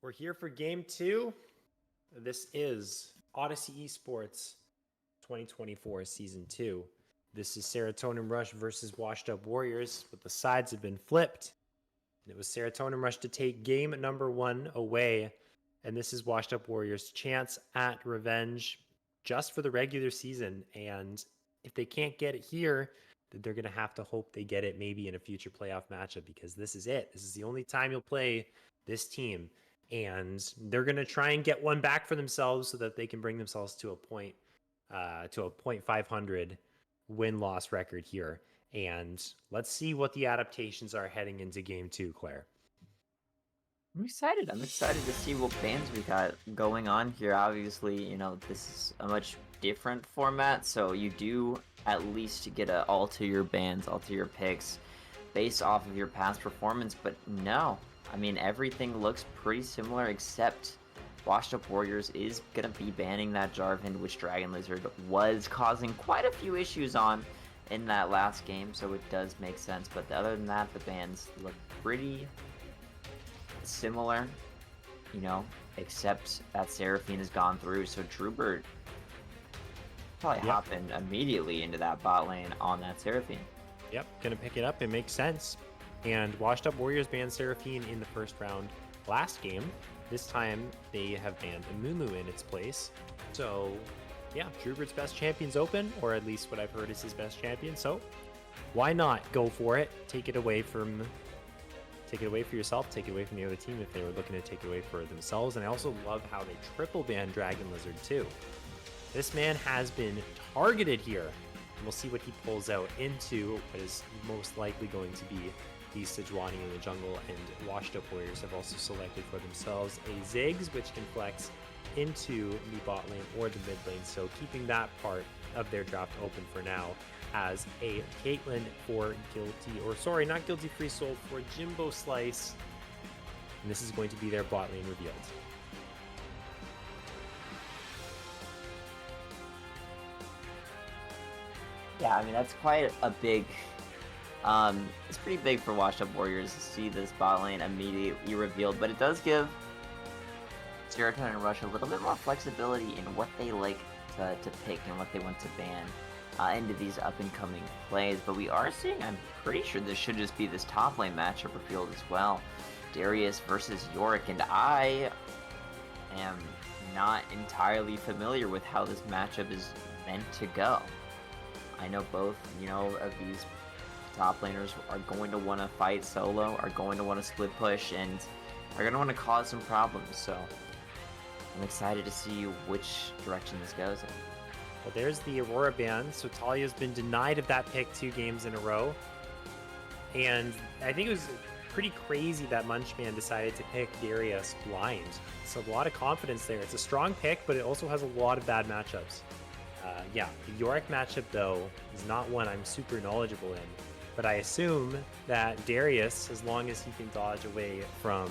We're here for game 2. This is Odyssey Esports 2024 Season 2. This is Serotonin Rush versus Washed Up Warriors, but the sides have been flipped. And it was Serotonin Rush to take game number 1 away, and this is Washed Up Warriors' chance at revenge just for the regular season. And if they can't get it here, then they're going to have to hope they get it maybe in a future playoff matchup, because this is it. This is the only time you'll play this team. And they're going to try and get one back for themselves so that they can bring themselves to a point, to a .500 win-loss record here. And let's see what the adaptations are heading into game 2, Claire. I'm excited. I'm excited to see what bands we got going on here. Obviously, this is a much different format, so you do at least get to alter your bands, alter your picks based off of your past performance. But no, I mean, everything looks pretty similar, except Washed Up Warriors is going to be banning that Jarvan, which Dragon Lizard was causing quite a few issues on in that last game, so it does make sense. But other than that, the bans look pretty similar, except that Seraphine has gone through, so Drubert probably hopping immediately into that bot lane on that Seraphine. Yep, gonna pick it up. It makes sense. And Washed Up Warriors banned Seraphine in the first round last game. This time they have banned Amumu in its place. So yeah, Drubert's best champion's open, or at least what I've heard is his best champion. So why not go for it? Take it away for yourself, take it away from the other team if they were looking to take it away for themselves. And I also love how they triple ban Dragon Lizard too. This man has been targeted here, and we'll see what he pulls out into what is most likely going to be the Sejuani in the jungle. And Washed Up Warriors have also selected for themselves a Ziggs, which can flex into the bot lane or the mid lane, so keeping that part of their draft open for now, as a Caitlyn for not Guilty Free Soul, for Jimbo Slice. And this is going to be their bot lane revealed. Yeah, I mean, that's quite a big, it's pretty big for Washed Up Warriors to see this bot lane immediately revealed, but it does give Serotonin and Rush a little bit more flexibility in what they like to pick and what they want to ban into these up-and-coming plays. But we are seeing, I'm pretty sure this should just be this top lane matchup revealed as well. Darius versus Yorick, and I am not entirely familiar with how this matchup is meant to go. I know both, of these top laners are going to want to fight solo, are going to want to split push, and are going to want to cause some problems. So I'm excited to see which direction this goes in. Well, there's the Aurora ban. So Talia's been denied of that pick 2 games in a row. And I think it was pretty crazy that Munchman decided to pick Darius blind. So a lot of confidence there. It's a strong pick, but it also has a lot of bad matchups. The Yorick matchup, though, is not one I'm super knowledgeable in. But I assume that Darius, as long as he can dodge away from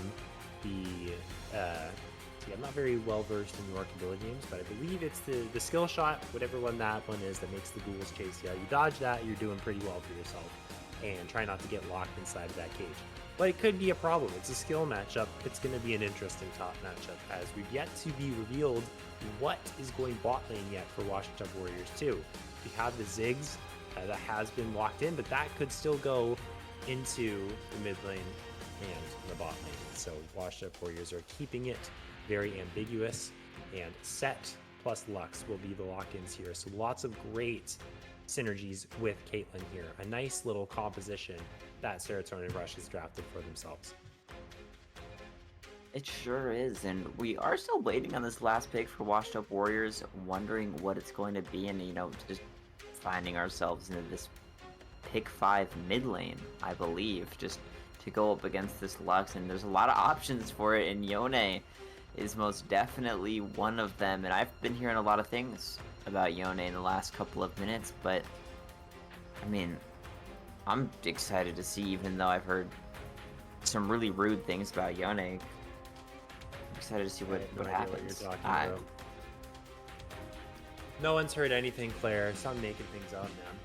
the... I'm not very well versed in Yorick ability games, but I believe it's the skill shot, whatever one that one is, that makes the ghouls chase you. You dodge that, you're doing pretty well for yourself. And try not to get locked inside of that cage. But it could be a problem. It's a skill matchup. It's going to be an interesting top matchup, as we've yet to be revealed what is going bot lane yet for Washed Up Warriors 2. We have the Ziggs that has been locked in, but that could still go into the mid lane and the bot lane. So Washed Up Warriors are keeping it very ambiguous, and Set plus Lux will be the lock-ins here. So lots of great synergies with Caitlyn here. A nice little composition that Serotonin Rush has drafted for themselves. It sure is, and we are still waiting on this last pick for Washed Up Warriors, wondering what it's going to be, and just finding ourselves into this pick 5 mid lane, I believe, just to go up against this Lux. And there's a lot of options for it, and Yone is most definitely one of them. And I've been hearing a lot of things about Yone in the last couple of minutes, but I mean, I'm excited to see, even though I've heard some really rude things about Yone. I'm excited to see what happens. What you're talking about. No one's heard anything, Claire. Stop making things up, man.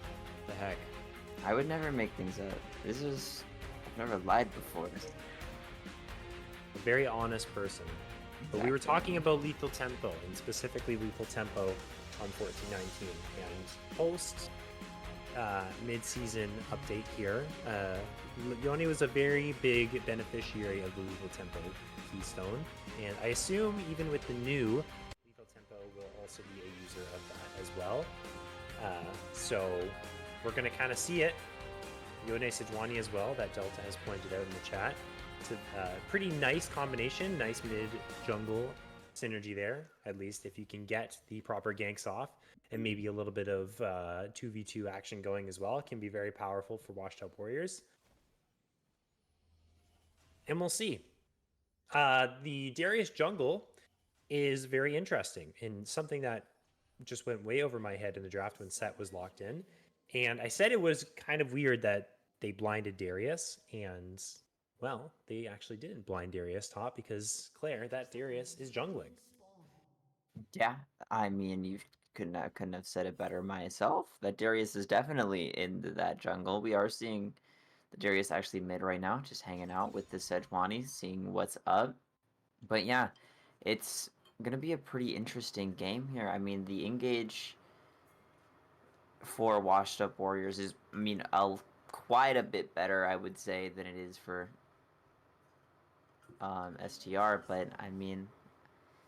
What the heck? I would never make things up. I've never lied before. a very honest person. But we were talking about Lethal Tempo, and specifically Lethal Tempo on 1419. And post mid-season update here, Yone was a very big beneficiary of the Lethal Tempo keystone, and I assume even with the new Lethal Tempo will also be a user of that as well. So we're going to kind of see it. Yone Sejuani as well, that Delta has pointed out in the chat. It's a pretty nice combination, nice mid-jungle synergy there, at least if you can get the proper ganks off and maybe a little bit of 2v2 action going as well. It can be very powerful for washed up warriors. And we'll see. The Darius jungle is very interesting and something that just went way over my head in the draft when Set was locked in. And I said it was kind of weird that they blinded Darius, and well, they actually didn't blind Darius top because Claire, that Darius is jungling. Yeah, I mean, you couldn't have said it better myself. That Darius is definitely into that jungle. We are seeing the Darius actually mid right now, just hanging out with the Sejuani, seeing what's up. But yeah, it's gonna be a pretty interesting game here. I mean, the engage for washed up warriors is, I mean, quite a bit better, I would say, than it is for STR. But I mean,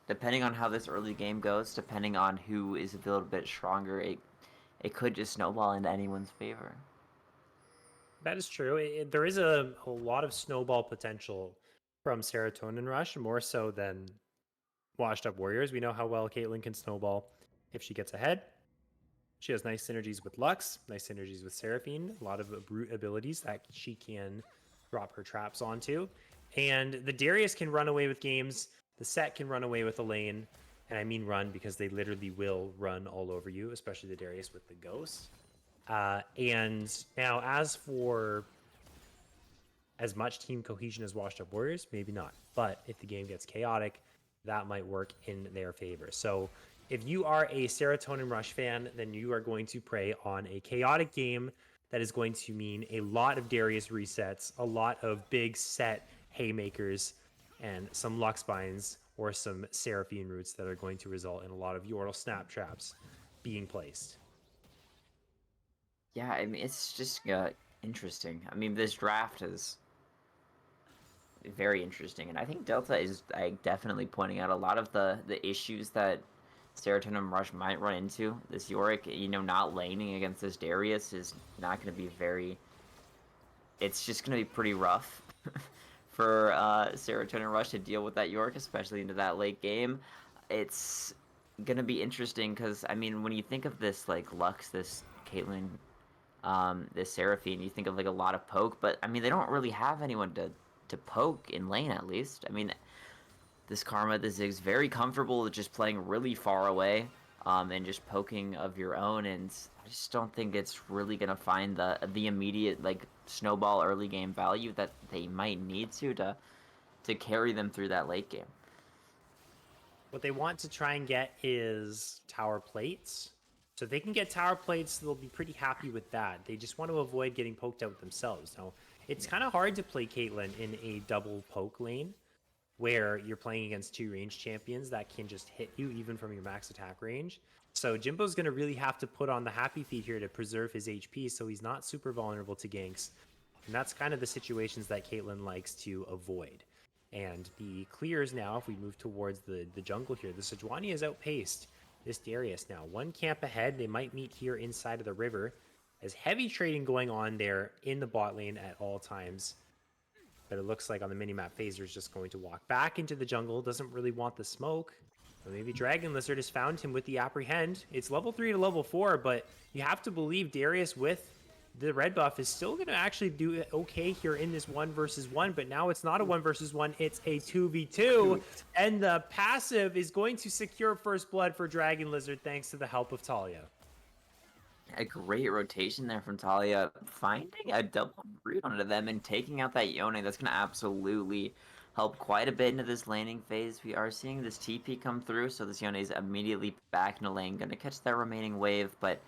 depending on how this early game goes, depending on who is a little bit stronger, it could just snowball into anyone's favor. That is true. There is a lot of snowball potential from Serotonin Rush, more so than washed up warriors. We know how well Caitlyn can snowball if she gets ahead. She has nice synergies with Lux, nice synergies with Seraphine, a lot of brute abilities that she can drop her traps onto. And the Darius can run away with games. The Set can run away with a lane. And I mean run because they literally will run all over you, especially the Darius with the Ghost. And now as for as much team cohesion as washed up warriors, maybe not. But if the game gets chaotic, that might work in their favor. So if you are a Serotonin Rush fan, then you are going to prey on a chaotic game that is going to mean a lot of Darius resets, a lot of big set haymakers, and some Lux Binds or some Seraphine roots that are going to result in a lot of Yordle snap traps being placed. Yeah, I mean, it's just interesting. I mean, this draft is very interesting, and I think Delta is definitely pointing out a lot of the issues that Serotonin Rush might run into. This Yorick, not laning against this Darius is not going to be very. It's just going to be pretty rough for Serotonin Rush to deal with that Yorick, especially into that late game. It's going to be interesting because, I mean, when you think of this, like, Lux, this Caitlyn, this Seraphine, you think of, like, a lot of poke, but, I mean, they don't really have anyone to poke in lane, at least. I mean, this Karma, this Zig's very comfortable with just playing really far away, and just poking of your own, and I just don't think it's really gonna find the immediate, like, snowball early game value that they might need to carry them through that late game. What they want to try and get is tower plates. So if they can get tower plates, they'll be pretty happy with that. They just want to avoid getting poked out themselves. Now, it's kind of hard to play Caitlyn in a double poke lane where you're playing against two range champions that can just hit you even from your max attack range. So Jimbo's going to really have to put on the happy feet here to preserve his HP so he's not super vulnerable to ganks. And that's kind of the situations that Caitlyn likes to avoid. And the clears now, if we move towards the jungle here, the Sejuani is outpaced this Darius now. One camp ahead, they might meet here inside of the river. There's heavy trading going on there in the bot lane at all times. But it looks like on the minimap, Phaser is just going to walk back into the jungle. Doesn't really want the smoke. But maybe Dragon Lizard has found him with the Apprehend. It's level 3 to level 4, but you have to believe Darius with the red buff is still going to actually do okay here in this 1 versus 1. But now it's not a 1 versus 1, it's a 2v2. And the passive is going to secure first blood for Dragon Lizard thanks to the help of Talia. A great rotation there from Talia, finding a double root onto them and taking out that Yone. That's going to absolutely help quite a bit into this laning phase. We are seeing this TP come through, so this Yone is immediately back in the lane, going to catch that remaining wave, but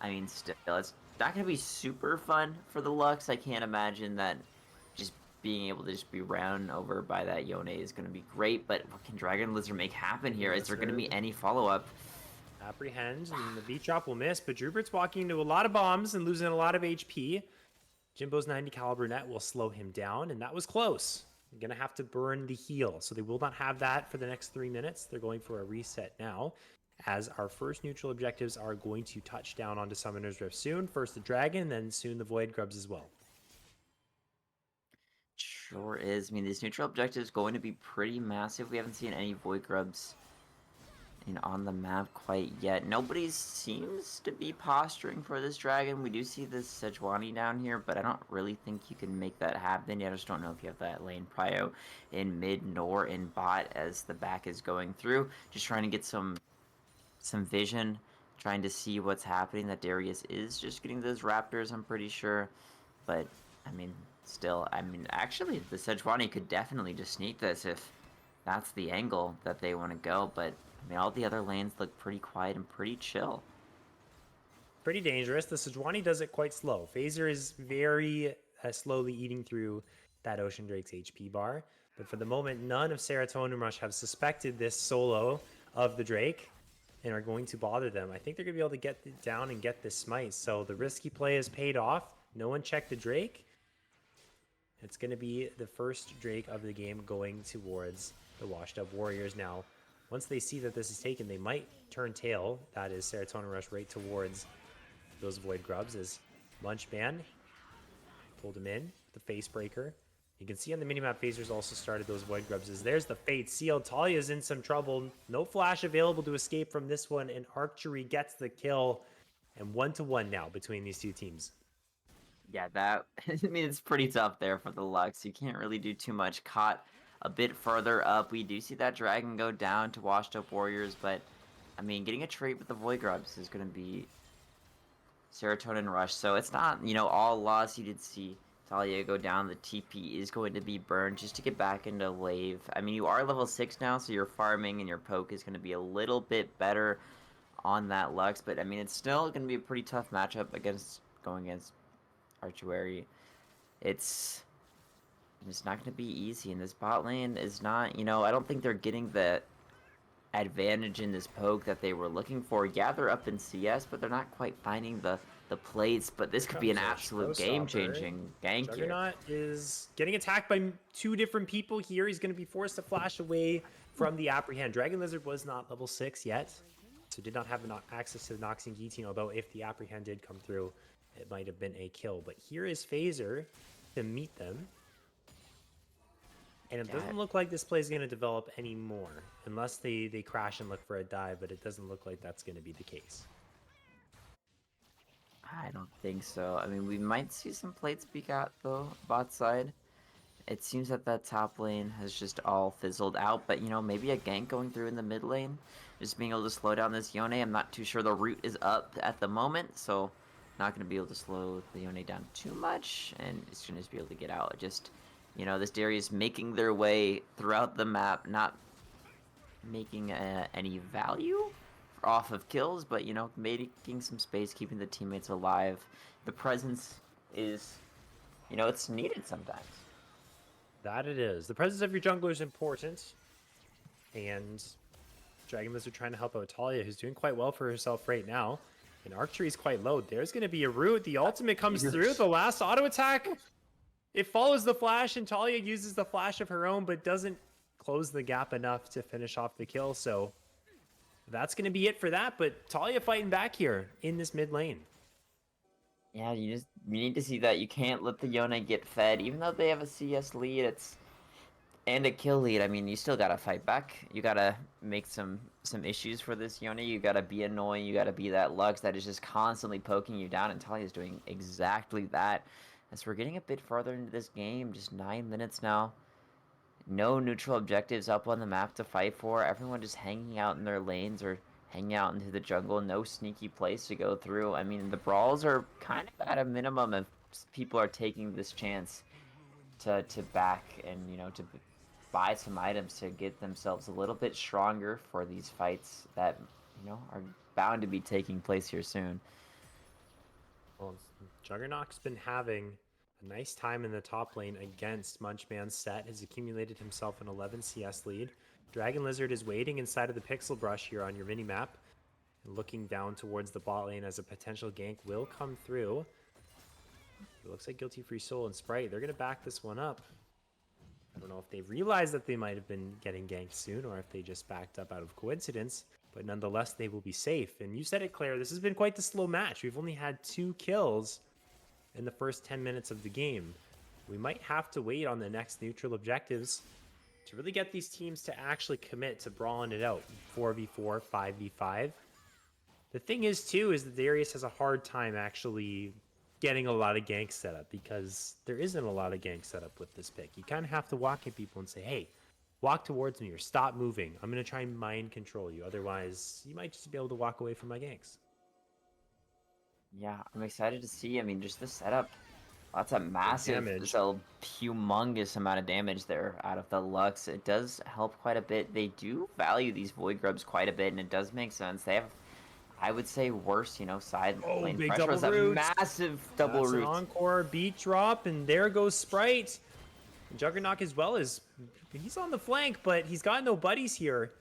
I mean, still, it's not going to be super fun for the Lux. I can't imagine that just being able to just be ran over by that Yone is going to be great, but what can Dragon Lizard make happen here? Is there going to be any follow-up? Apprehend, and the beat drop will miss, but Drubert's walking into a lot of bombs and losing a lot of HP. Jimbo's 90 caliber net will slow him down, and that was close. You're going to have to burn the heal, so they will not have that for the next 3 minutes. They're going for a reset now, as our first neutral objectives are going to touch down onto Summoner's Rift soon. First the Dragon, then soon the Void Grubs as well. Sure is. I mean, these neutral objectives going to be pretty massive. We haven't seen any Void Grubs on the map quite yet. Nobody seems to be posturing for this Dragon. We do see this Sejuani down here, but I don't really think you can make that happen. I just don't know if you have that lane prio in mid nor in bot as the back is going through. Just trying to get some vision, trying to see what's happening. That Darius is just getting those Raptors, I'm pretty sure. But, I mean, still, actually, the Sejuani could definitely just sneak this if that's the angle that they want to go. But, I mean, all the other lanes look pretty quiet and pretty chill. Pretty dangerous. The Sejuani does it quite slow. Phaser is very slowly eating through that Ocean Drake's HP bar. But for the moment, none of Serotonin Rush have suspected this solo of the Drake and are going to bother them. I think they're going to be able to get it down and get this smite. So the risky play has paid off. No one checked the Drake. It's going to be the first Drake of the game going towards the washed up Warriors now. Once they see that this is taken, they might turn tail. That is Serotonin Rush right towards those Void Grubs as Munchman pulled him in, the Face Breaker. You can see on the minimap, Phaser's also started those Void Grubs. As there's the Fate Seal. Talia's in some trouble. No flash available to escape from this one, and Archery gets the kill. And 1-1 now between these two teams. Yeah, that, I mean, it's pretty tough there for the Lux. You can't really do too much. Caught a bit further up. We do see that Dragon go down to Washed Up Warriors, but, I mean, getting a trait with the Void Grubs is going to be Serotonin Rush. So it's not, all lost. You did see Talia go down. The TP is going to be burned just to get back into Lave. I mean, you are level 6 now, so your farming and your poke is going to be a little bit better on that Lux. But, I mean, it's still going to be a pretty tough matchup going against Archery. It's not going to be easy, and this bot lane is not, I don't think they're getting the advantage in this poke that they were looking for. Yeah, they're up in CS, but they're not quite finding the plates, but this could be an absolute game-changing gank here. Juggernaut is getting attacked by 2 different people here. He's going to be forced to flash away from the Apprehend. Dragon Lizard was not level 6 yet, so did not have access to the Noxian Guillotine, although if the Apprehend did come through, it might have been a kill. But here is Phaser to meet them. And it doesn't look like this play is going to develop anymore, unless they crash and look for a dive, but it doesn't look like that's going to be the case. I don't think so. I mean, we might see some plates peek out, though, bot side. It seems that that top lane has just all fizzled out, but, maybe a gank going through in the mid lane, just being able to slow down this Yone. I'm not too sure the root is up at the moment, so not going to be able to slow the Yone down too much, and it's going to just be able to get out. Just, this Darius making their way throughout the map, not making any value off of kills, but, making some space, keeping the teammates alive. The presence is, it's needed sometimes. That it is. The presence of your jungler is important, and Dragon Lizard trying to help out Talia, who's doing quite well for herself right now. And Archery is quite low. There's going to be a root. The ultimate comes through. The last auto attack. It follows the flash, and Talia uses the flash of her own, but doesn't close the gap enough to finish off the kill. So that's going to be it for that. But Talia fighting back here in this mid lane. Yeah, you need to see that. You can't let the Yone get fed. Even though they have a CS lead, and a kill lead, I mean, you still gotta fight back. You gotta make some issues for this Yone. You gotta be annoying. You gotta be that Lux that is just constantly poking you down, and Talia's doing exactly that. As we're getting a bit further into this game, just 9 minutes now. No neutral objectives up on the map to fight for. Everyone just hanging out in their lanes or hanging out into the jungle. No sneaky place to go through. I mean, the brawls are kind of at a minimum if people are taking this chance to back and, to buy some items to get themselves a little bit stronger for these fights that, are bound to be taking place here soon. Well, Juggernaut's been having A nice time in the top lane against Munchman's set has accumulated himself an 11 CS lead. Dragon Lizard is waiting inside of the pixel brush here on your minimap and looking down towards the bot lane as a potential gank will come through. It looks like Guilty Free Soul and Sprite, they're going to back this one up. I don't know if they realized that they might have been getting ganked soon or if they just backed up out of coincidence, but nonetheless, they will be safe. And you said it, Claire, this has been quite the slow match. We've only had 2 kills in the first 10 minutes of the game. We might have to wait on the next neutral objectives to really get these teams to actually commit to brawling it out 4v4, 5v5. The thing is, too, is that Darius has a hard time actually getting a lot of gank set up because there isn't a lot of gank set up with this pick. You kind of have to walk at people and say, hey, walk towards me or stop moving. I'm going to try and mind control you. Otherwise, you might just be able to walk away from my ganks. Yeah, I'm excited to see. I mean, just the setup. Lots of massive, it's a humongous amount of damage there out of the Lux. It does help quite a bit. They do value these Void Grubs quite a bit, and it does make sense. They have, I would say, worse, side lane big pressure. double A root. massive double That's root. An encore beat drop, and there goes Sprite. Juggernaut as well is, he's on the flank, but he's got no buddies here.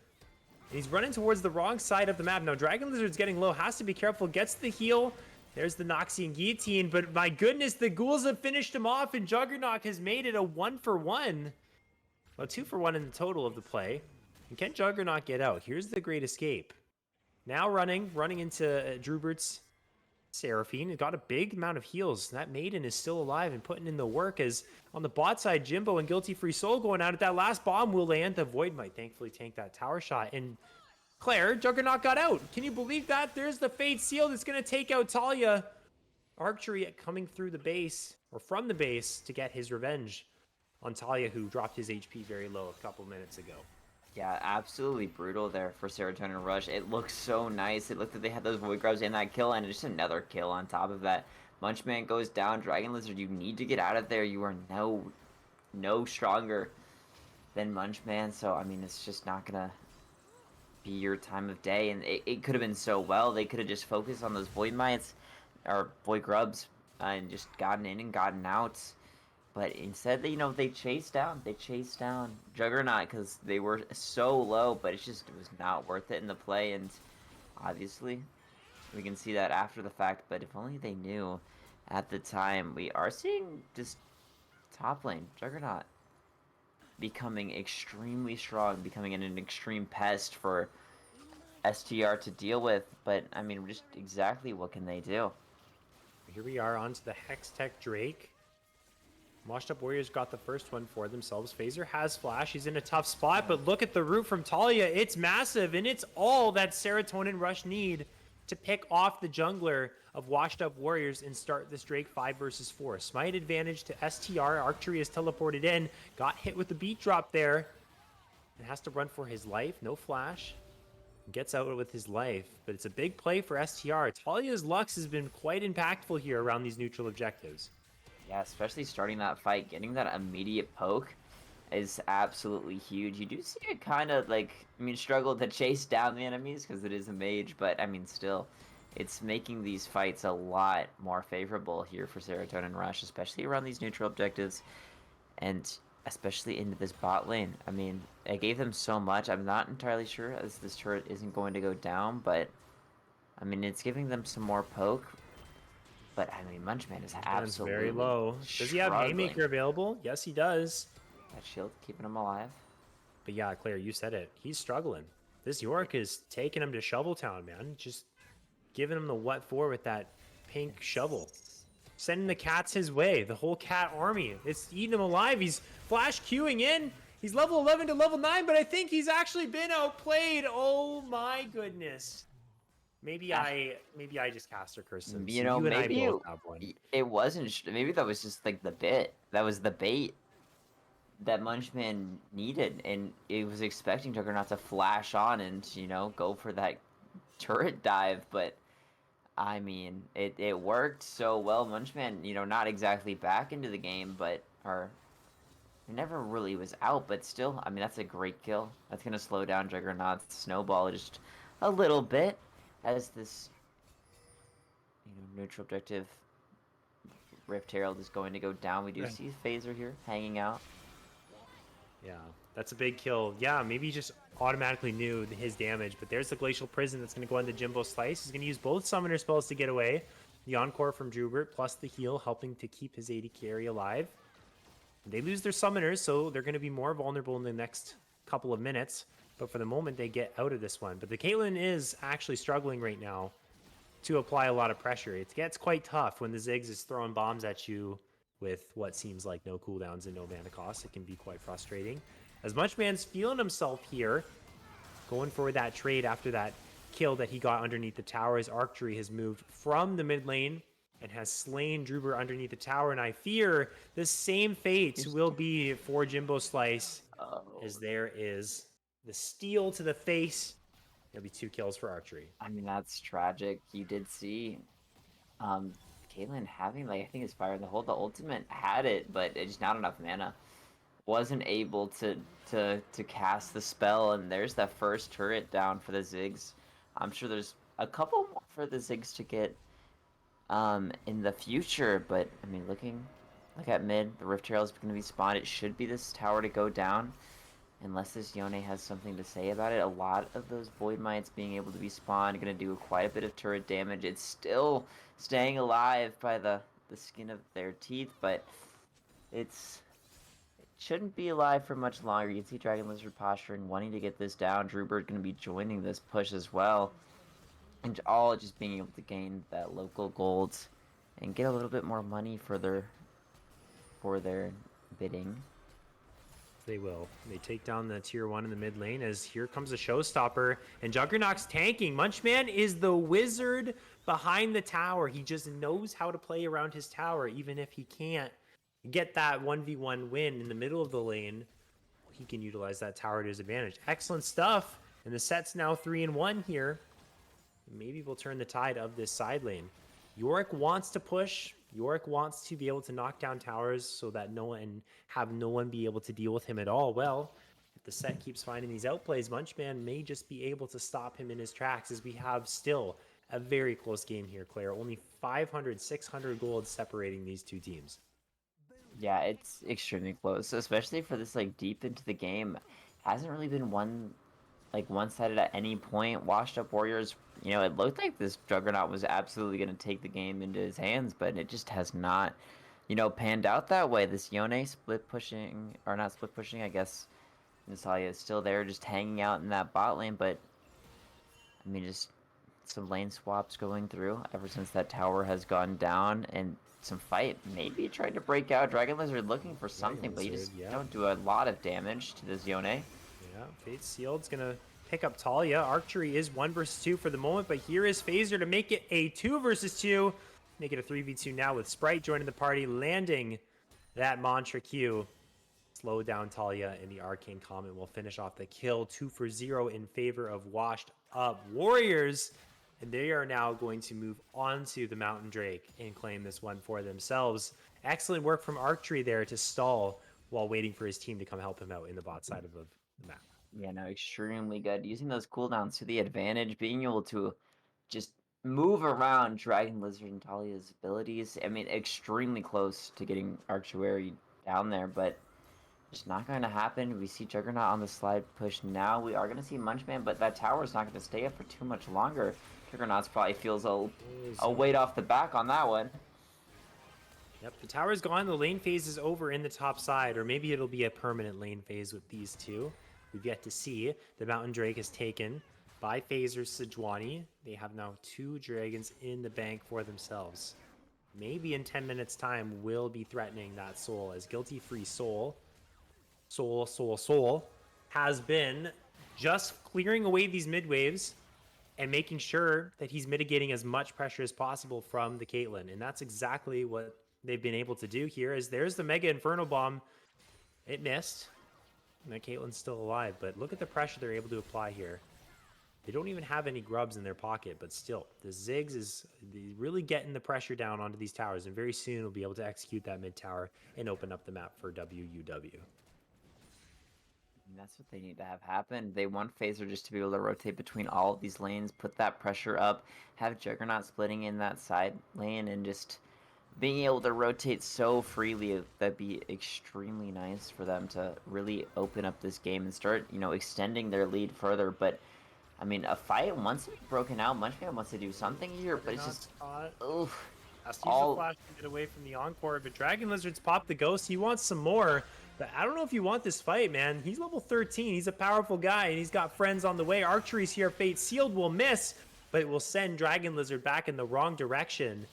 He's running towards the wrong side of the map. Now, Dragon Lizard's getting low, has to be careful, gets the heal. There's the Noxian Guillotine, but my goodness, the ghouls have finished him off, and Juggernaut has made it a 1-for-1. Well, 2-for-1 in the total of the play. And can Juggernaut get out? Here's the Great Escape. Now running into Drubert's Seraphine. It got a big amount of heals. That Maiden is still alive and putting in the work as on the bot side, Jimbo and Guilty Free Soul going out at that last bomb will land. The Void might thankfully tank that tower shot. And Claire, Juggernaut got out. Can you believe that? There's the Fate Seal that's going to take out Talia. Archery coming through the base, or from the base, to get his revenge on Talia, who dropped his HP very low a couple minutes ago. Yeah, absolutely brutal there for Serotonin Rush. It looked so nice. It looked like they had those Void Grubs in that kill, and just another kill on top of that. Munchman goes down. Dragon Lizard, you need to get out of there. You are no stronger than Munchman, so, I mean, it's just not going to be your time of day, and it could have been so well. They could have just focused on those Void Mites, or Void Grubs, and just gotten in and gotten out. But instead, they chased down Juggernaut because they were so low, but it was not worth it in the play, and obviously, we can see that after the fact, but if only they knew at the time. We are seeing this top lane, Juggernaut, becoming extremely strong, becoming an extreme pest for STR to deal with, but, I mean, just exactly what can they do? Here we are onto the Hextech Drake. Washed Up Warriors got the first one for themselves. Phaser has flash. He's in a tough spot, but look at the root from Talia. It's massive, and it's all that Serotonin Rush need to pick off the jungler of Washed Up Warriors and start this Drake 5 versus 4. Smite advantage to STR. Archery is teleported in. Got hit with the beat drop there. And has to run for his life. No flash. Gets out with his life, but it's a big play for STR. Talia's Lux has been quite impactful here around these neutral objectives. Yeah, especially starting that fight, getting that immediate poke is absolutely huge. You do see it kind of struggle to chase down the enemies because it is a mage, but I mean, still, it's making these fights a lot more favorable here for Serotonin Rush, especially around these neutral objectives, and especially into this bot lane. I mean, it gave them so much. I'm not entirely sure as this turret isn't going to go down, but I mean, it's giving them some more poke. But, I mean, Munchman is absolutely very low. Does he have Haymaker available? Yes, he does. That shield keeping him alive. But yeah, Claire, you said it. He's struggling. This York is taking him to Shoveltown, man. Just giving him the what for with that pink shovel. Sending the cats his way. The whole cat army. It's eating him alive. He's flash queuing in. He's level 11 to level 9, but I think he's actually been outplayed. Oh my goodness. Maybe I just cast or cursed him. So maybe it wasn't. Maybe that was just like the bit. That was the bait that Munchman needed, and it was expecting Juggernaut to flash on and go for that turret dive. But I mean, it worked so well. Munchman, not exactly back into the game, but he never really was out. But still, I mean, that's a great kill. That's gonna slow down Juggernaut's snowball just a little bit. As this, neutral objective Rift Herald is going to go down. We do see Phaser here hanging out. Yeah, that's a big kill. Yeah, maybe he just automatically knew his damage, but there's the Glacial Prison that's going to go into Jimbo Slice. He's going to use both Summoner spells to get away. The Encore from Drubert plus the heal helping to keep his AD carry alive. They lose their Summoners, so they're going to be more vulnerable in the next couple of minutes. But for the moment, they get out of this one. But the Caitlyn is actually struggling right now to apply a lot of pressure. It gets quite tough when the Ziggs is throwing bombs at you with what seems like no cooldowns and no mana cost. It can be quite frustrating. As Munchman's feeling himself here, going for that trade after that kill that he got underneath the tower. His Archery has moved from the mid lane and has slain Druber underneath the tower. And I fear the same fate will be for Jimbo Slice, as there is the steal to the face. There'll be 2 kills for Archery. I mean, that's tragic. You did see Caitlyn having, like, I think his Fire in the Hold. The ultimate had it, but it's just not enough mana. Wasn't able to cast the spell, and there's that first turret down for the Ziggs. I'm sure there's a couple more for the Ziggs to get in the future, but I mean, look at mid. The Rift Herald is going to be spawned. It should be this tower to go down, unless this Yone has something to say about it. A lot of those Void Mites being able to be spawned, going to do quite a bit of turret damage. It's still staying alive by the skin of their teeth, but it shouldn't be alive for much longer. You can see Dragon Lizard posturing, wanting to get this down. Drubert going to be joining this push as well. And all just being able to gain that local gold and get a little bit more money for their bidding. They will. They take down the tier 1 in the mid lane as here comes a showstopper. And Juggernaut's tanking. Munchman is the wizard behind the tower. He just knows how to play around his tower, even if he can't get that 1v1 win in the middle of the lane. He can utilize that tower to his advantage. Excellent stuff. And the set's now 3-1 here. Maybe we'll turn the tide of this side lane. Yorick wants to push. Yorick wants to be able to knock down towers so that no one be able to deal with him at all. Well, if the set keeps finding these outplays, Munchman may just be able to stop him in his tracks, as we have still a very close game here, Claire. Only 500, 600 gold separating these two teams. Yeah, it's extremely close, especially for this, like, deep into the game. Hasn't really been one-sided at any point. Washed Up Warriors, you know, it looked like this Juggernaut was absolutely going to take the game into his hands, but it just has not, you know, panned out that way. This Yone split pushing, or not split pushing, I guess Natalia is still there, just hanging out in that bot lane, but, I mean, just some lane swaps going through ever since that tower has gone down, and some fight. Maybe trying to break out. Dragon Lizard looking for something, but you just don't do a lot of damage to this Yone. Yeah, Fate Sealed's going to pick up Talia. Archery is 1 versus 2 for the moment, but here is Phaser to make it a 2 versus 2. Make it a 3v2 now with Sprite joining the party, landing that Mantra Q. Slow down Talia, and the Arcane Comet will finish off the kill. 2 for 0 in favor of Washed Up Warriors. And they are now going to move on to the Mountain Drake and claim this one for themselves. Excellent work from Archery there to stall while waiting for his team to come help him out in the bot side of the map. Yeah, no, extremely good. Using those cooldowns to the advantage, being able to just move around Dragon Lizard and Talia's abilities. I mean, extremely close to getting Archery down there, but just not going to happen. We see Juggernaut on the slide push now. We are going to see Munchman, but that tower is not going to stay up for too much longer. Juggernaut probably feels a weight off the back on that one. Yep, the tower's gone. The lane phase is over in the top side, or maybe it'll be a permanent lane phase with these two. We've yet to see. The Mountain Drake is taken by Phaser's Sejuani. They have now 2 dragons in the bank for themselves. Maybe in 10 minutes' time, will be threatening that soul, as Guilty Free Soul has been just clearing away these mid waves and making sure that he's mitigating as much pressure as possible from the Caitlyn. And that's exactly what they've been able to do here. As there's the Mega Inferno Bomb. It missed. And that Caitlyn's still alive. But look at the pressure they're able to apply here. They don't even have any grubs in their pocket, but still, the Ziggs is really getting the pressure down onto these towers. And very soon we'll be able to execute that mid tower and open up the map for WUW. And that's what they need to have happen. They want Phaser just to be able to rotate between all of these lanes, put that pressure up, have Juggernaut splitting in that side lane, and just being able to rotate so freely, that'd be extremely nice for them to really open up this game and start, extending their lead further. But I mean, a fight once it's broken out, Munchkin wants to do something here, but it's Juggernaut's just, caught. oof, Has to use the all flash to get away from the Encore, but Dragon Lizard's popped the ghost. He wants some more, but I don't know if you want this fight, man. He's level 13. He's a powerful guy, and he's got friends on the way. Archery's here. Fate Sealed will miss, but it will send Dragon Lizard back in the wrong direction.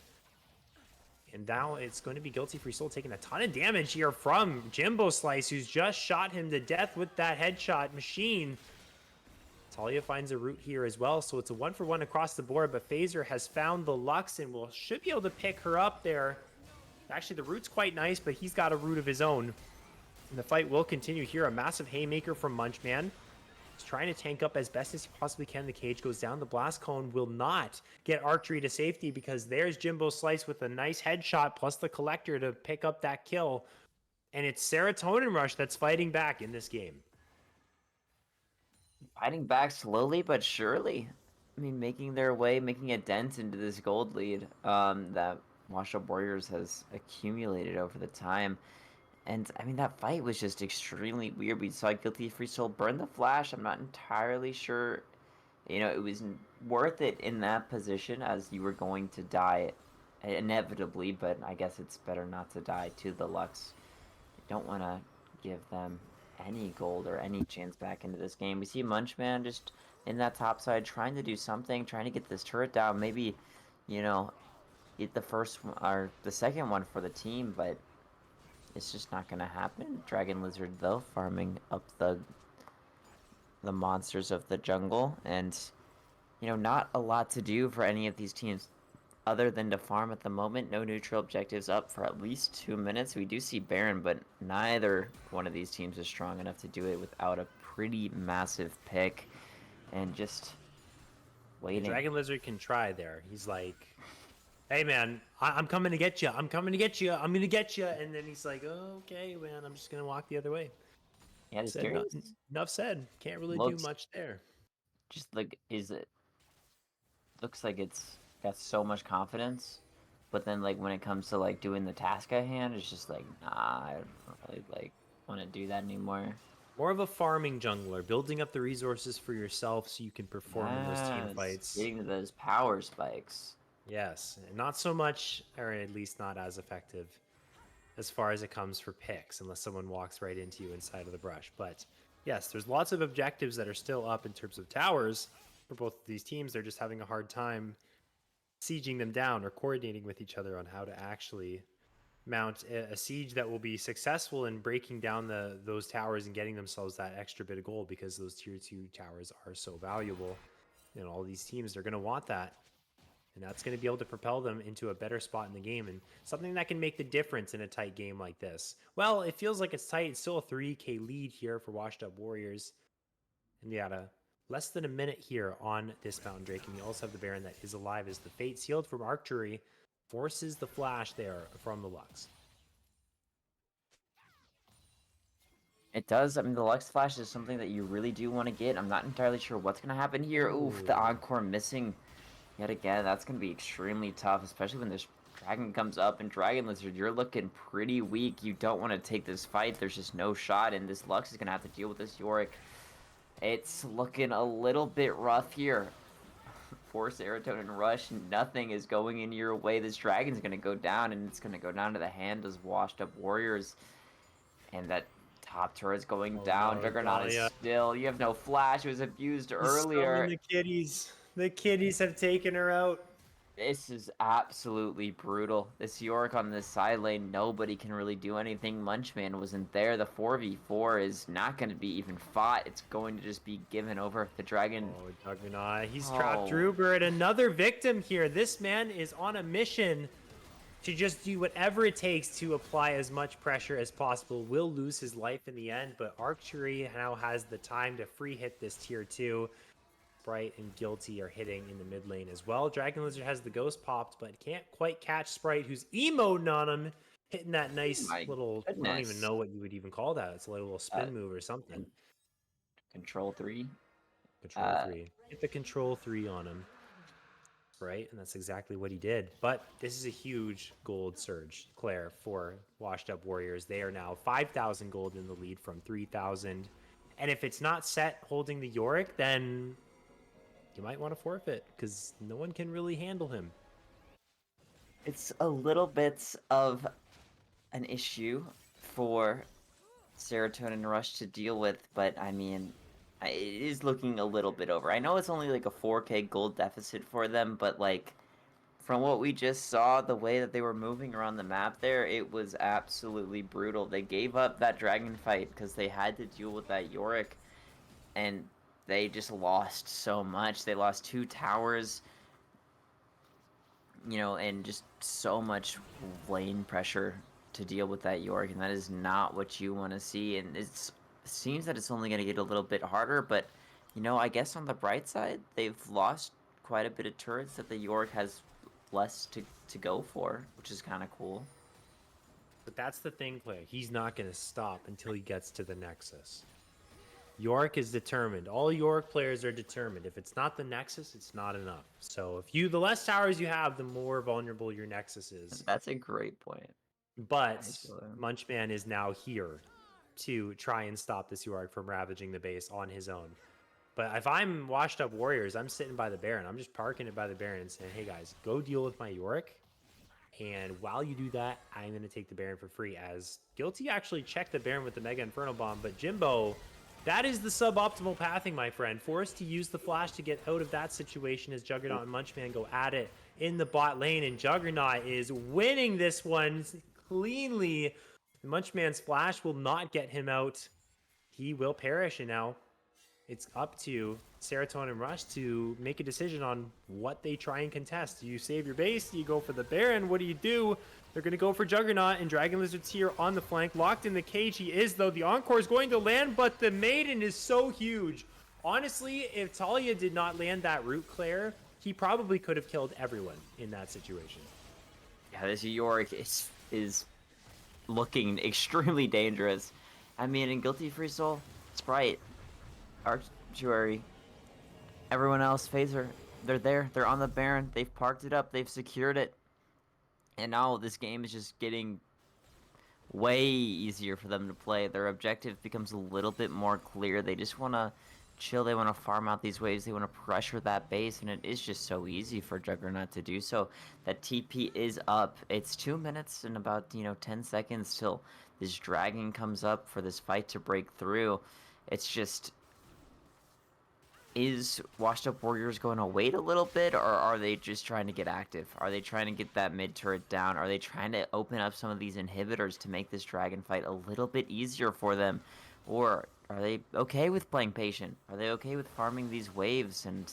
And now it's going to be Guilty Free Soul taking a ton of damage here from Jimbo Slice, who's just shot him to death with that headshot machine. Talia finds a root here as well, so it's a 1-for-1 across the board, but Phaser has found the Lux and should be able to pick her up there. Actually, the root's quite nice, but he's got a root of his own. And the fight will continue here. A massive haymaker from Munchman. He's trying to tank up as best as he possibly can. The cage goes down. The blast cone will not get Archery to safety because there's Jimbo Slice with a nice headshot plus the collector to pick up that kill. And it's Serotonin Rush that's fighting back in this game. fighting back slowly but surely. I mean, making their way, making a dent into this gold lead that Washed Up Warriors has accumulated over the time. And I mean, that fight was just extremely weird. We saw Guilty Free Soul burn the flash. I'm not entirely sure, it was worth it in that position as you were going to die inevitably, but I guess it's better not to die to the Lux. I don't want to give them any gold or any chance back into this game. We see Munchman just in that top side trying to do something, trying to get this turret down. Maybe, get the first one or the second one for the team, but it's just not going to happen. Dragon Lizard, though, farming up the monsters of the jungle, and not a lot to do for any of these teams other than to farm at the moment. No neutral objectives up for at least 2 minutes. We do see Baron, but neither one of these teams is strong enough to do it without a pretty massive pick, and just waiting. Dragon Lizard can try there. He's like, hey man, I'm coming to get you. I'm coming to get you. I'm gonna get you. And then he's like, oh, okay, man, I'm just gonna walk the other way. Yeah, just curious. Enough said. Can't really do much there. Just like, looks like it's got so much confidence, but then like when it comes to like doing the task at hand, it's just like, nah, I don't really like want to do that anymore. More of a farming jungler, building up the resources for yourself so you can perform in those team fights. Getting to those power spikes. Yes, not so much, or at least not as effective as far as it comes for picks, unless someone walks right into you inside of the brush. But yes, there's lots of objectives that are still up in terms of towers for both of these teams. They're just having a hard time sieging them down or coordinating with each other on how to actually mount a siege that will be successful in breaking down those towers and getting themselves that extra bit of gold, because those tier 2 towers are so valuable. And all these teams, they're going to want that. And that's going to be able to propel them into a better spot in the game and something that can make the difference in a tight game like this. Well, it feels like it's tight. It's still a 3K lead here for Washed Up Warriors. And we got less than a minute here on this Mountain Drake. And we also have the Baron that is alive as the Fate Sealed from Archery forces the flash there from the Lux. It does. I mean, the Lux Flash is something that you really do want to get. I'm not entirely sure what's going to happen here. Oof, the Encore missing yet again. That's going to be extremely tough, especially when this Dragon comes up. And Dragon Lizard, you're looking pretty weak. You don't want to take this fight. There's just no shot, and this Lux is going to have to deal with this Yorick. It's looking a little bit rough here. For Serotonin Rush, nothing is going in your way. This Dragon's going to go down, and it's going to go down to the hand of Washed Up Warriors. And that top turret's going down. No, Juggernaut is still. You have no flash. It was abused earlier. The kitties. The kitties have taken her out. This is absolutely brutal. This Yorick on this side lane, nobody can really do anything. Munchman wasn't there. The 4v4 is not going to be even fought. It's going to just be given over. The Dragon. Oh, Juggernaut. He's trapped Drubert. Another victim here. This man is on a mission to just do whatever it takes to apply as much pressure as possible. Will lose his life in the end, but Archery now has the time to free hit this tier 2. Sprite and Guilty are hitting in the mid lane as well. Dragon Lizard has the ghost popped, but can't quite catch Sprite, who's emoting on him, hitting that nice little, I don't even know what you would even call that. It's like a little spin move or something. Control 3? Control 3. Hit the control 3 on him. right? And that's exactly what he did. But this is a huge gold surge, Claire, for Washed Up Warriors. They are now 5,000 gold in the lead from 3,000. And if it's not Set holding the Yorick, then you might want to forfeit because no one can really handle him. It's a little bit of an issue for Serotonin Rush to deal with, but I mean, it is looking a little bit over. I know it's only like a 4k gold deficit for them, but like from what we just saw, the way that they were moving around the map there, it was absolutely brutal. They gave up that dragon fight because they had to deal with that Yorick, and they just lost so much. They lost 2 towers, you know, and just so much lane pressure to deal with that Yorick, and that is not what you want to see. And it seems that it's only going to get a little bit harder, but you know, I guess on the bright side, they've lost quite a bit of turrets that the Yorick has less to go for, which is kind of cool. But that's the thing, Claire. He's not going to stop until he gets to the Nexus. Yorick is determined. All Yorick players are determined. If it's not the Nexus, it's not enough. So the less towers you have, the more vulnerable your Nexus is. That's a great point. But Munchman is now here to try and stop this Yorick from ravaging the base on his own. But if I'm Washed Up Warriors, I'm sitting by the Baron. I'm just parking it by the Baron and saying, hey guys, go deal with my Yorick. And while you do that, I'm going to take the Baron for free, as Guilty actually checked the Baron with the Mega Inferno Bomb. But Jimbo, that is the suboptimal pathing, my friend. Forced to use the flash to get out of that situation as Juggernaut and Munchman go at it in the bot lane. And Juggernaut is winning this one cleanly. Munchman's flash will not get him out. He will perish, and now it's up to Serotonin Rush to make a decision on what they try and contest. Do you save your base? Do you go for the Baron? What do you do? They're going to go for Juggernaut, and Dragon Lizard's here on the flank. Locked in the cage he is, though. The Encore is going to land, but the Maiden is so huge. Honestly, if Talia did not land that root, Claire, he probably could have killed everyone in that situation. Yeah, this Yorick is looking extremely dangerous. I mean, in Guilty Free Soul, Sprite, Archuary, everyone else, Phaser, they're there. They're on the Baron. They've parked it up. They've secured it. And now this game is just getting way easier for them to play. Their objective becomes a little bit more clear. They just want to chill. They want to farm out these waves. They want to pressure that base, and it is just so easy for Juggernaut to do so. That TP is up. It's 2 minutes and about 10 seconds till this dragon comes up for this fight to break through. It's just, is Washed Up Warriors going to wait a little bit, or are they just trying to get active? Are they trying to get that mid turret down? Are they trying to open up some of these inhibitors to make this dragon fight a little bit easier for them? Or are they okay with playing patient? Are they okay with farming these waves? And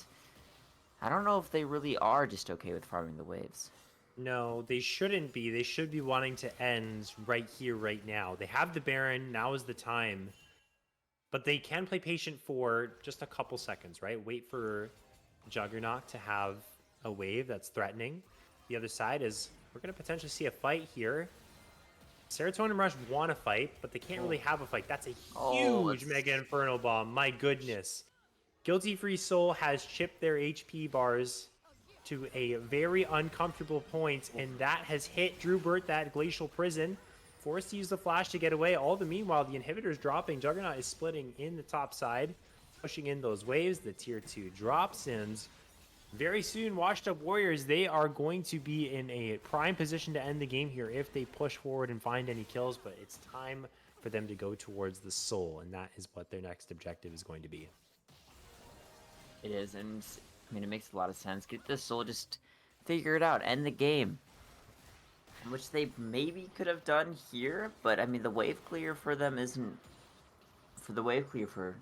I don't know if they really are just okay with farming the waves. No, they shouldn't be. They should be wanting to end right here, right now. They have the Baron. Now is the time. But they can play patient for just a couple seconds, right? Wait for Juggernaut to have a wave that's threatening. The other side is, we're going to potentially see a fight here. Serotonin Rush want to fight, but they can't really have a fight. That's a huge Mega Inferno Bomb. My goodness. Guilty Free Soul has chipped their HP bars to a very uncomfortable point, and that has hit Drewbert, that Glacial Prison. Forced to use the flash to get away. All the meanwhile, the inhibitor's dropping. Juggernaut is splitting in the top side, pushing in those waves. The tier 2 drops, and very soon, Washed Up Warriors, they are going to be in a prime position to end the game here if they push forward and find any kills, but it's time for them to go towards the Soul, and that is what their next objective is going to be. It is, and I mean, it makes a lot of sense. Get the Soul, just figure it out, end the game. Which they maybe could have done here, but I mean, the wave clear for them isn't... For the wave clear for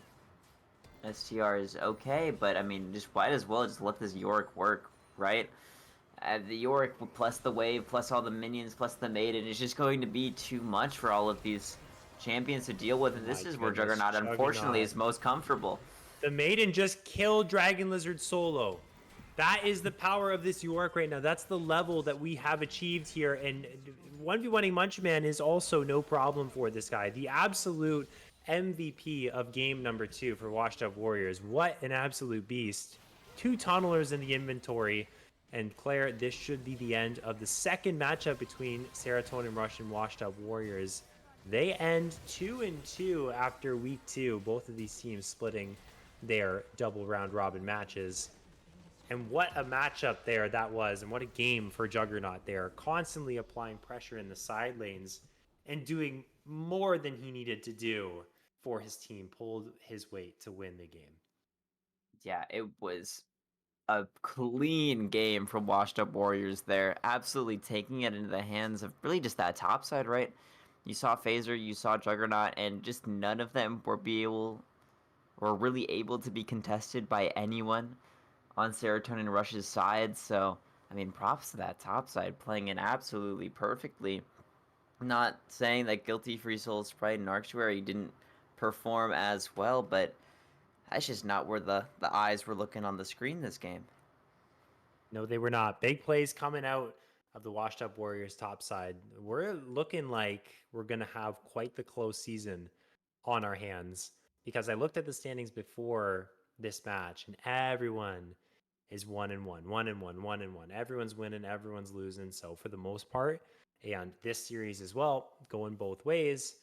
STR is okay, but I mean, just might as well just let this Yorick work, right? The Yorick plus the wave, plus all the minions, plus the Maiden is just going to be too much for all of these champions to deal with, and this is where Juggernaut, unfortunately, is most comfortable. The Maiden just killed Dragon Lizard solo. That is the power of this Yorick right now. That's the level that we have achieved here. And 1v1ing Munchman is also no problem for this guy. The absolute MVP of game number 2 for Washed Up Warriors. What an absolute beast. 2 tunnelers in the inventory. And Claire, this should be the end of the second matchup between Serotonin Rush and Washed Up Warriors. They end 2-2 after week 2, both of these teams splitting their double round robin matches. And what a matchup there that was, and what a game for Juggernaut there, constantly applying pressure in the side lanes and doing more than he needed to do for his team, pulled his weight to win the game. Yeah, it was a clean game from Washed Up Warriors there, absolutely taking it into the hands of really just that top side, right? You saw Phaser, you saw Juggernaut, and just none of them were really able to be contested by anyone on Serotonin Rush's side. So, I mean, props to that top side playing it absolutely perfectly. Not saying that Guilty, Free Soul, Sprite, and Arctuary didn't perform as well, but that's just not where the eyes were looking on the screen this game. No, they were not. Big plays coming out of the Washed Up Warriors top side. We're looking like we're going to have quite the close season on our hands because I looked at the standings before this match and everyone is 1-1, 1-1, 1-1. Everyone's winning, everyone's losing. So for the most part, and this series as well, going both ways,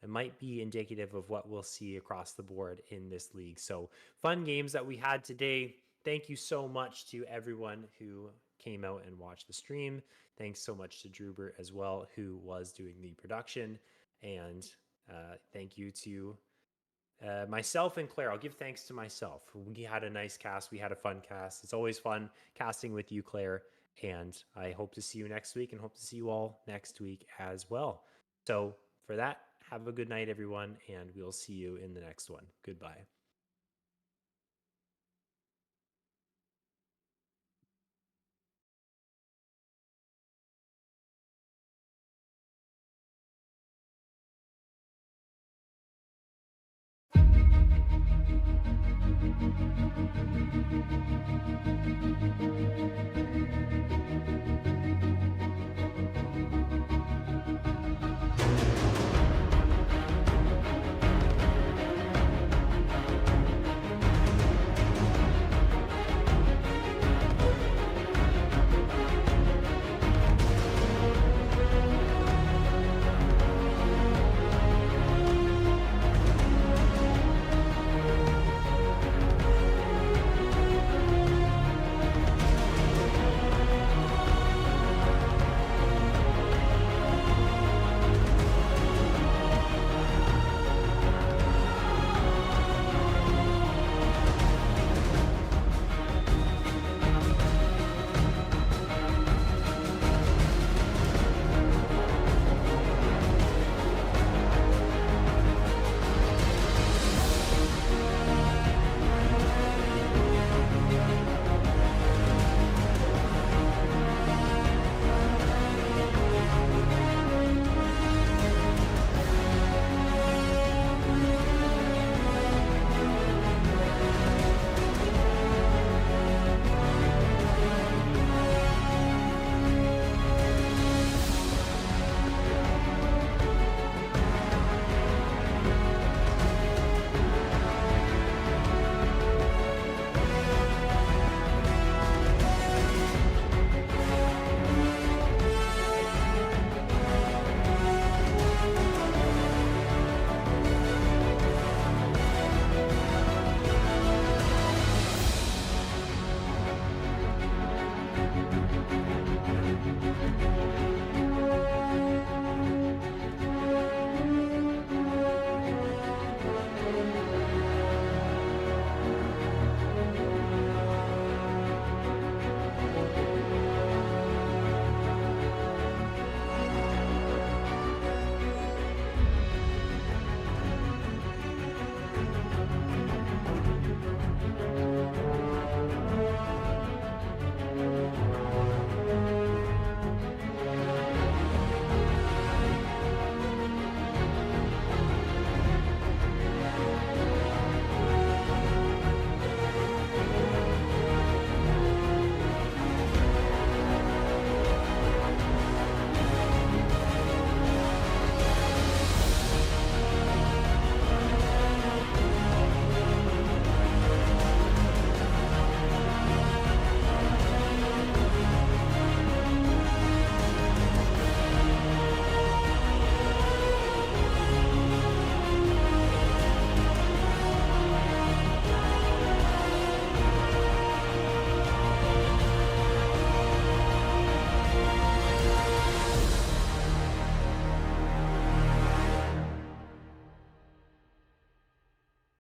it might be indicative of what we'll see across the board in this league. So fun games that we had today. Thank you so much to everyone who came out and watched the stream. Thanks so much to Drubert as well, who was doing the production. And thank you to myself and Claire. I'll give thanks to myself. We had a nice cast. We had a fun cast. It's always fun casting with you, Claire. And I hope to see you next week and hope to see you all next week as well. So, for that, have a good night, everyone, and we'll see you in the next one. Goodbye.